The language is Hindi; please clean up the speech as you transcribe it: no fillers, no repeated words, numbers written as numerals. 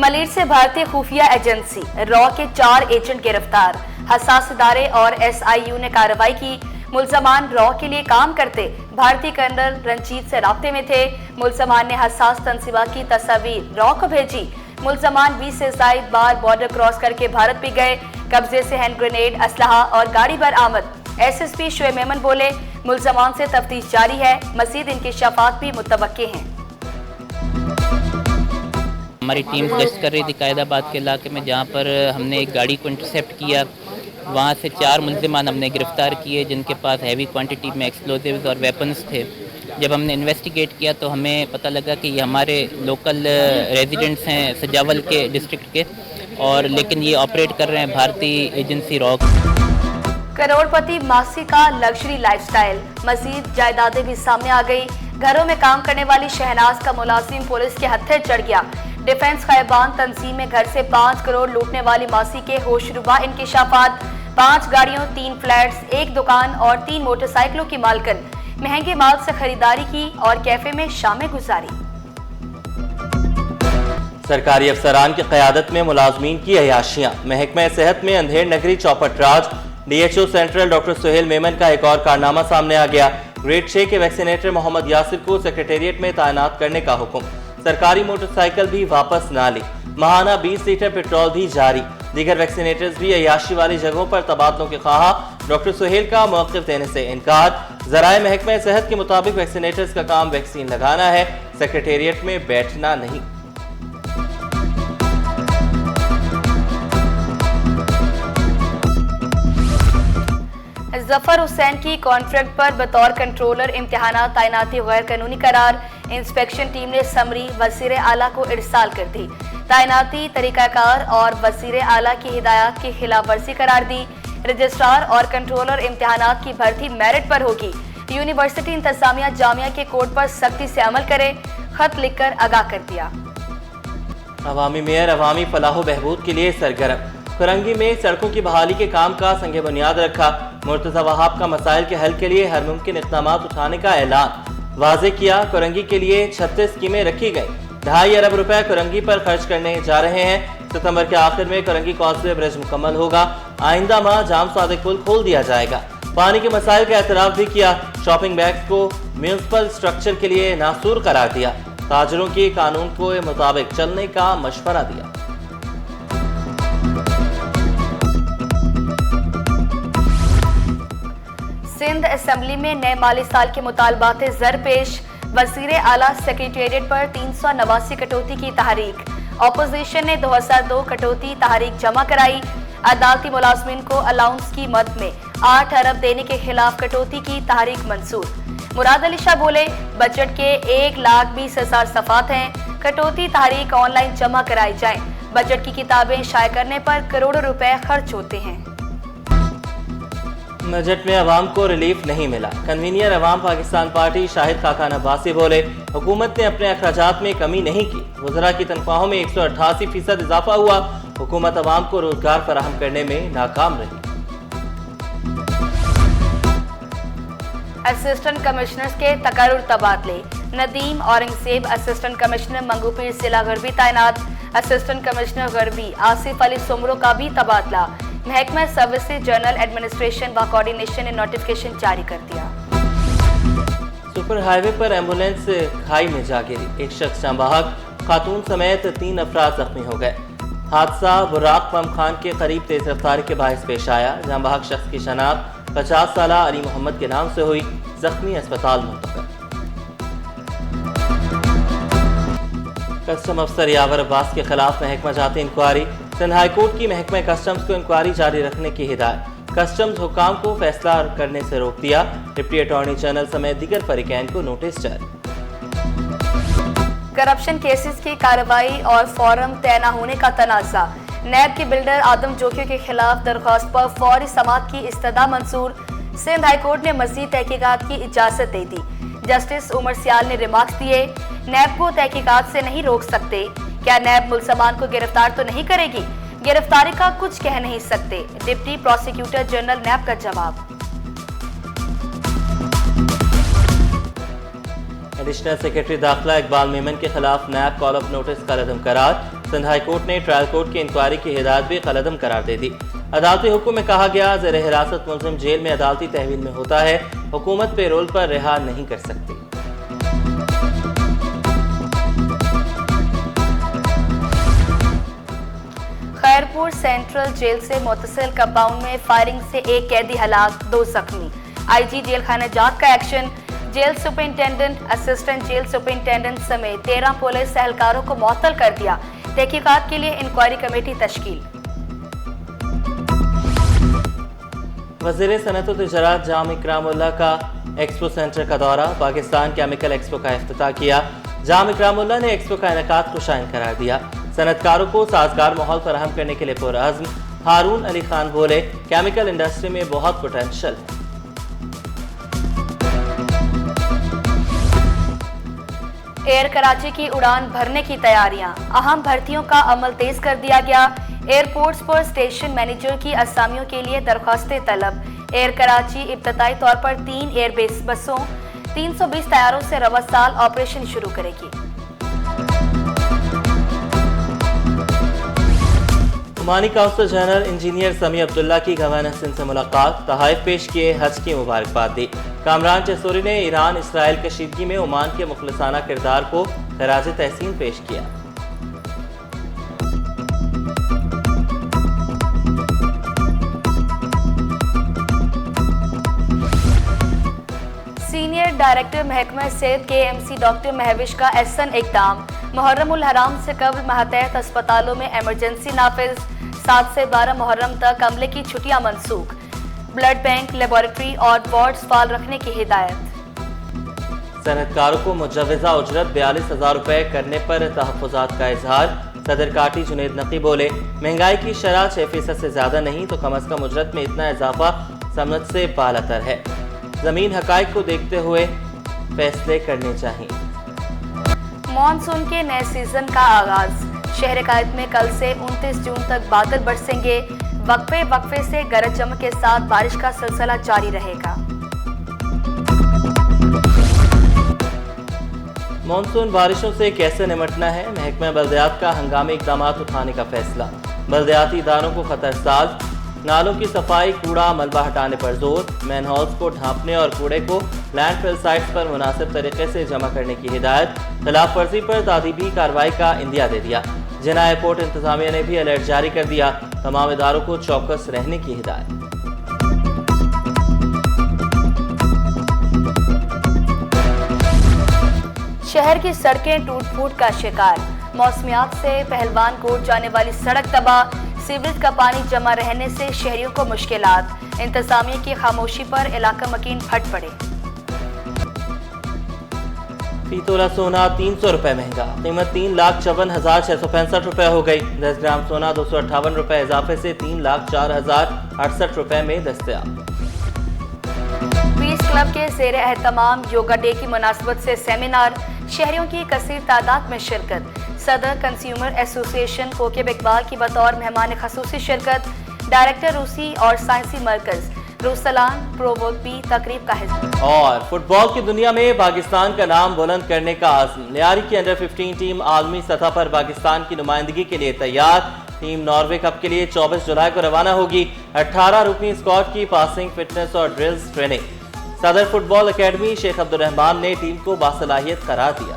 मलिर से भारतीय खुफिया एजेंसी रॉ के 4 एजेंट गिरफ्तार। हसास इदारे और SIU ने कार्रवाई की। मुल्जमान रॉ के लिए काम करते भारतीय कर्नल रंजीत से राब्ते में थे। मुल्जमान ने हसास तंजीमा की तस्वीर रॉ को भेजी। मुल्जमान 20 से ज़ायद बार बॉर्डर क्रॉस करके भारत भी गए। कब्जे से हैंड ग्रेनेड, असलहा और गाड़ी बरामद। SSP शुएब मेमन बोले, मुल्जमान से तफ्तीश जारी है, मज़ीद इंकिशाफात भी मुतवक्के हैं। हमारी टीम गश्त कर रही थी कायदाबाद के इलाके में, जहाँ पर हमने एक गाड़ी को इंटरसेप्ट किया। वहाँ से 4 मुल्ज़िमान हमने गिरफ़्तार किए जिनके पास हैवी क्वांटिटी में एक्सप्लोजिव्स और वेपन्स थे। जब हमने इन्वेस्टिगेट किया तो हमें पता लगा कि ये हमारे लोकल रेजिडेंट्स हैं सजावल के डिस्ट्रिक्ट के, और लेकिन ये ऑपरेट कर रहे हैं भारतीय एजेंसी रॉ। करोड़पति मासी का लग्जरी लाइफस्टाइल, मजीद जायदादें भी सामने आ गई। घरों में काम करने वाली शहनाज का मुलाजिम पुलिस के हत्थे चढ़ गया। डिफेंस खायबान तंजीम में घर से 5 करोड़ लूटने वाली मासी के होशरुबा इंकिशाफात। 5 गाड़ियों, 3 फ्लैट्स, 1 दुकान और 3 मोटरसाइकिलों की मालकन। महंगे माल से खरीदारी की और कैफे में शामें गुजारी। सरकारी अफसरान की क़यादत में मुलाजमीन की अयाशियाँ। महकमा सेहत में अंधेर नगरी चौपट राज। DHO central doctor Suhail Memon का एक और कारनामा सामने आ गया। ग्रेड 6 के वैक्सीनेटर मोहम्मद यासिर को सेक्रेटेरिएट में तैनात करने का हुक्म। सरकारी मोटरसाइकिल भी वापस ना ली। माहाना 20 लीटर पेट्रोल भी जारी। दीगर वैक्सीनेटर्स भी अयाशी वाली जगहों पर तबादलों के ख्वाहा। डॉक्टर सुहेल का मौक़िफ़ देने से इनकार। ज़राए महकमा सेहत के मुताबिक वैक्सीनेटर्स का काम वैक्सीन लगाना है, सेक्रेटेरिएट में बैठना नहीं। जफर हुसैन की कॉन्ट्रैक्ट पर बतौर कंट्रोलर इम्तिहानात तैनाती गैर कानूनी करार। इंस्पेक्शन टीम ने समरी वज़ीर आला को इरसाल कर दी। तैनाती तरीकाकार और वज़ीर आला की हिदायत की खिलाफ वर्जी करार दी। रजिस्ट्रार और कंट्रोलर इम्तिहानात की भर्ती मेरिट पर होगी। यूनिवर्सिटी इंतजामिया जामिया के कोड पर सख्ती से अमल करे, खत लिखकर आगाह कर दिया। अवामी मेयर अवामी फलाह बहबूद के लिए सरगर्म। कुरंगी में सड़कों की बहाली के काम का संग बुनियाद रखा। मुर्तज़ा वहाब का मसाइल के हल के लिए हर मुमकिन इक़दाम उठाने का ऐलान वाज़े किया। कुरंगी के लिए 36 स्कीमें रखी गई। 2.5 अरब रुपए कुरंगी पर खर्च करने जा रहे हैं। सितंबर के आखिर में कुरंगी कॉजवे ब्रिज मुकम्मल होगा। आइंदा माह जाम सादिक पुल खोल दिया जाएगा। पानी के मसाइल का एतराफ़ भी किया। शॉपिंग बैग्स को म्यूनसिपल स्ट्रक्चर के लिए नासूर करार दिया। ताजरों की कानून के मुताबिक चलने का मशवरा दिया। सिंध असेंबली में नए माली साल के मुतालबात ज़र पेश। वज़ीर आला सेक्रेटेरिएट पर 389 कटौती की तहरीक। अपोजिशन ने 2002 कटौती तहरीक जमा कराई। अदालती मुलाजमीन को अलाउंस की मद में 8 अरब देने के खिलाफ कटौती की तहरीक मंसूर। मुराद अली शाह बोले, बजट के 1,20,000 सफ़ात हैं। कटौती तहरीक ऑनलाइन जमा कराई जाए। बजट की किताबें शाये करने पर करोड़ों रुपए खर्च होते हैं। बजट में अवाम को रिलीफ नहीं मिला। कन्वीनियर अवाम पाकिस्तान पार्टी शाहिद खाकान अब्बासी बोले, हुकूमत ने अपने अखराजात में कमी नहीं की। वज़रा की तनख्वाहों में 188% इजाफा हुआ। हुकूमत अवाम को रोजगार फराहम करने में नाकाम रही। असिस्टेंट कमिश्नर्स के तकर्रुर तबादले। नदीम औरंगजेब असिस्टेंट कमिश्नर मंगूपीर जिला गरबी तैनात। असिस्टेंट कमिश्नर गरबी आसिफ अली सुमरो का भी तबादला। महकमा सर्विसेज जनरल एडमिनिस्ट्रेशन व कोऑर्डिनेशन ने नोटिफिकेशन जारी कर दिया। सुपर हाईवे पर एम्बुलेंस खाई में जा गिरी। एक शख्स जांबाहक, खातून समेत 3 अफराद जख्मी हो गए। हादसा बुराक पम खान के करीब तेज रफ्तारी के बायस पेश आया। जांबाहक शख्स की शनाख्त 50 साला अली मोहम्मद के नाम से हुई। जख्मी अस्पताल मुंतकिल। कस्टम अफसर यावर अब्बास के खिलाफ महकमा जाती इंक्वायरी। सिंध हाईकोर्ट की महकमा कस्टम्स को इंक्वायरी जारी रखने की हिदायत। कस्टम्स हुकाम को फैसला करने से रोक दिया। डिप्टी अटॉर्नी जनरल समेत दीगर फरीकैन को नोटिस जारी। करप्शन केसेस की कार्रवाई और फॉरम तय न होने का तनाज़ा। नैब के बिल्डर आदम जोकियों के खिलाफ दरख्वास्त पर फौरी समाअत की इस्तदा मंसूर। सिंध हाईकोर्ट ने मज़ीद तहकीकात की इजाज़त दे दी। जस्टिस उमर सियाल ने रिमार्क्स दिए, नैब को तहकीकात से नहीं रोक सकते। क्या नैब मुल्ज़मान को गिरफ्तार तो नहीं करेगी? गिरफ्तारी का कुछ कह नहीं सकते। डिप्टी प्रोसिक्यूटर जनरल नैब का जवाब। एडिशनल सेक्रेटरी दाखिला इकबाल मेमन के खिलाफ नैब कॉल ऑफ नोटिस का रद्द करार। सिंध हाई कोर्ट ने ट्रायल कोर्ट की इंक्वायरी की हिदायत भी कलअदम करार दे दी। अदालती हुक्म में कहा गया, ज़ेर हिरासत मुलजिम जेल में अदालती तहवील में होता है, हुकूमत पेरोल पर रिहा नहीं कर सकती। खैरपुर सेंट्रल जेल से मुतसिल कंपाउंड में फायरिंग से एक कैदी हलाक, 2 जख्मी। आईजी जेल खाना जात का action. Jail superintendent, assistant jail superintendent समेत 13 पुलिस एहलकारों को मुअत्तल कर दिया। तहकीकात के लिए इंक्वायरी कमेटी तश्कील। वज़ीर सनअत व तिजारत जाम इकरामुल्लाह का एक्सपो सेंटर का दौरा। पाकिस्तान केमिकल एक्सपो का इफ्तिताह किया। जाम इकरामुल्लाह ने एक्सपो का इनेकाद खुशाइन करार दिया। सनअतकारों को साजगार माहौल फराहम करने के लिए पुरअज़्म। हारून अली खान बोले, केमिकल इंडस्ट्री में बहुत पोटेंशियल है। एयर कराची की उड़ान भरने की तैयारियां। अहम भर्तियों का अमल तेज कर दिया गया। एयरपोर्ट्स पर स्टेशन मैनेजर की असामियों के लिए दरख्वास्तें तलब। एयर कराची इब्तदाई तौर पर 3 एयरबेस बसों 320 तैयारों से रवा साल ऑपरेशन शुरू करेगी। ओमानी काउंसल जनरल इंजीनियर समी अब्दुल्ला की गवर्नर सिंध से मुलाकात। तहाइफ पेश किए, हज की मुबारकबाद दी। कामरान चसूरी ने ईरान इसराइल कशीदगी में ओमान के मुखलसाना किरदार को खराज तहसीन पेश किया। सीनियर डायरेक्टर महकमा सेहत KMC डॉक्टर महविश का एहसन इकदाम। मुहर्रम उल हराम से कबल मातहत अस्पतालों में एमरजेंसी नाफिज। 7 से 12 मुहर्रम तक अमले की छुट्टियां मनसूख। ब्लड बैंक, लेबोरेटरी और वार्ड्स फाल रखने की हिदायत। सनअतकारों को मुजव्वज़ा उजरत 42,000 रुपये करने पर तहफ़्फ़ुज़ात का इजहार। सदर काटी जुनेद नकी बोले, महंगाई की शरह 6% से ज़्यादा नहीं तो कम अज़ कम उजरत में इतना इजाफा समझ से बालातर है। ज़मीन हक़ाइक़ को देखते हुए फैसले करने चाहिए। मॉनसून के नए सीजन का आगाज। शहर कायद में कल से 29 जून तक बादल बरसेंगे। वक्फे से गरज चमक के साथ बारिश का सिलसिला जारी रहेगा। मानसून बारिशों से कैसे निपटना है, महकमा बल्दियात का हंगामी इकदाम उठाने का फैसला। बल्दियाती इदारों को खतरसाज। नालों की सफाई, कूड़ा मलबा हटाने पर जोर। मैन हाउस को ढांपने और कूड़े को लैंडफिल साइट्स पर मुनासिब तरीके से जमा करने की हिदायत। खिलाफ वर्जी पर तादीबी कार्रवाई का इंदिया दे दिया। जिना एयरपोर्ट इंतजामिया ने भी अलर्ट जारी कर दिया। तमाम इदारों को चौकस रहने की हिदायत। शहर की सड़कें टूट फूट का शिकार। मौसमियात से पहलवान कोट जाने वाली सड़क तबाह। सीवरेज का पानी जमा रहने से शहरियों को मुश्किलात। इंतजामिया की खामोशी पर इलाका मकीन फट पड़े। फी तोला सोना 300 रुपये महंगा। कीमत 3,54,665 रुपये हो गई। 10 ग्राम सोना 258 रुपये इजाफे से 3,04,068 रुपये में दस्तयाब। पीस क्लब के ज़ेर एहतमाम योगा डे की मुनासबत से सेमिनार। शहरियों की कसीर तादाद में शिरकत। सदर कंज्यूमर एसोसिएशन कोकेब इकबाल की बतौर मेहमान खसूसी शिरकत। डायरेक्टर रूसी और साइंसी मरकज रुसलान प्रोवोक भी तकरीब का हिस्सा। और फुटबॉल की दुनिया में पाकिस्तान का नाम बुलंद करने का आज़म। लियारी की अंडर 15 टीम आलमी सतह पर पाकिस्तान की नुमाइंदगी के लिए तैयार। टीम नॉर्वे कप के लिए 24 जुलाई को रवाना होगी। 18 रुकनी स्क्वाड की पासिंग, फिटनेस और ड्रिल्स ट्रेनिंग। सदर फुटबॉल अकेडमी शेख अब्दुल रहमान ने टीम को बासलाहियत करार दिया।